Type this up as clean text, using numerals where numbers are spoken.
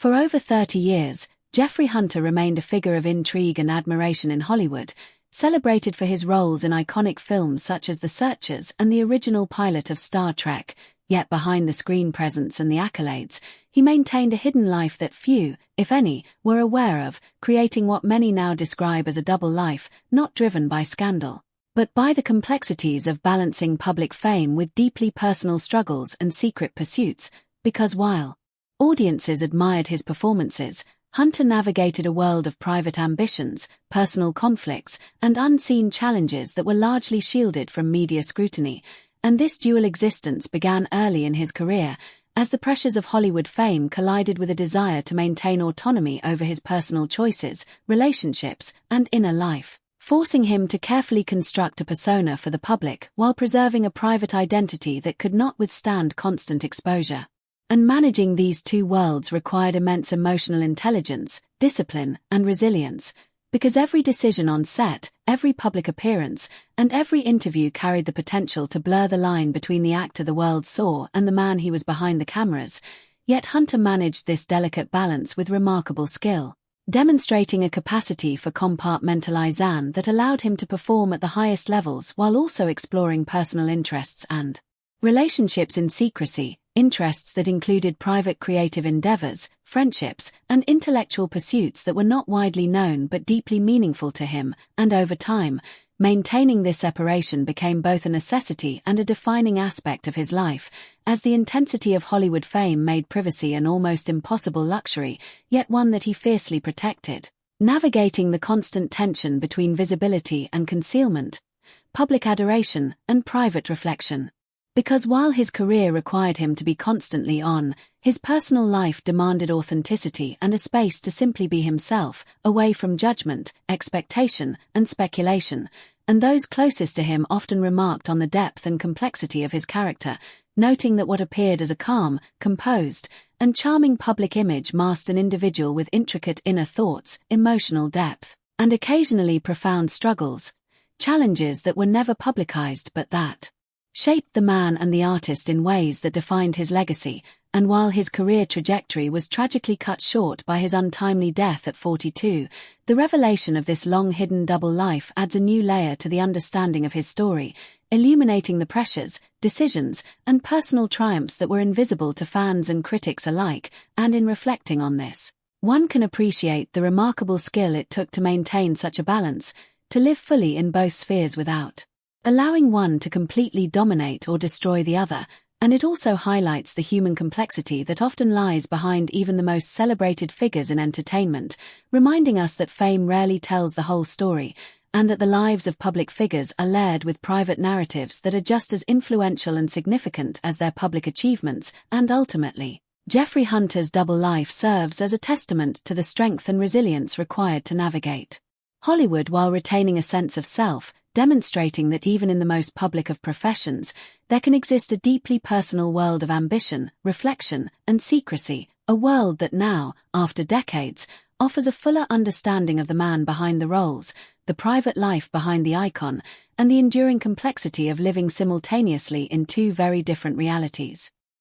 For over 30 years, Jeffrey Hunter remained a figure of intrigue and admiration in Hollywood, celebrated for his roles in iconic films such as The Searchers and the original pilot of Star Trek. Yet behind the screen presence and the accolades, he maintained a hidden life that few, if any, were aware of, creating what many now describe as a double life, not driven by scandal, but by the complexities of balancing public fame with deeply personal struggles and secret pursuits. Because while audiences admired his performances, Hunter navigated a world of private ambitions, personal conflicts, and unseen challenges that were largely shielded from media scrutiny. And this dual existence began early in his career, as the pressures of Hollywood fame collided with a desire to maintain autonomy over his personal choices, relationships, and inner life, forcing him to carefully construct a persona for the public while preserving a private identity that could not withstand constant exposure. And managing these two worlds required immense emotional intelligence, discipline, and resilience, because every decision on set, every public appearance, and every interview carried the potential to blur the line between the actor the world saw and the man he was behind the cameras. Yet Hunter managed this delicate balance with remarkable skill, demonstrating a capacity for compartmentalization that allowed him to perform at the highest levels while also exploring personal interests and relationships in secrecy, interests that included private creative endeavors, friendships, and intellectual pursuits that were not widely known but deeply meaningful to him. And over time, maintaining this separation became both a necessity and a defining aspect of his life, as the intensity of Hollywood fame made privacy an almost impossible luxury, yet one that he fiercely protected, navigating the constant tension between visibility and concealment, public adoration and private reflection. Because while his career required him to be constantly on, his personal life demanded authenticity and a space to simply be himself, away from judgment, expectation, and speculation. And those closest to him often remarked on the depth and complexity of his character, noting that what appeared as a calm, composed, and charming public image masked an individual with intricate inner thoughts, emotional depth, and occasionally profound struggles, challenges that were never publicized but that shaped the man and the artist in ways that defined his legacy. And while his career trajectory was tragically cut short by his untimely death at 42, the revelation of this long-hidden double life adds a new layer to the understanding of his story, illuminating the pressures, decisions, and personal triumphs that were invisible to fans and critics alike. And in reflecting on this, one can appreciate the remarkable skill it took to maintain such a balance, to live fully in both spheres without allowing one to completely dominate or destroy the other. And it also highlights the human complexity that often lies behind even the most celebrated figures in entertainment, reminding us that fame rarely tells the whole story, and that the lives of public figures are layered with private narratives that are just as influential and significant as their public achievements. And ultimately, Jeffrey Hunter's double life serves as a testament to the strength and resilience required to navigate Hollywood while retaining a sense of self, demonstrating that even in the most public of professions, there can exist a deeply personal world of ambition, reflection, and secrecy, a world that now, after decades, offers a fuller understanding of the man behind the roles, the private life behind the icon, and the enduring complexity of living simultaneously in two very different realities.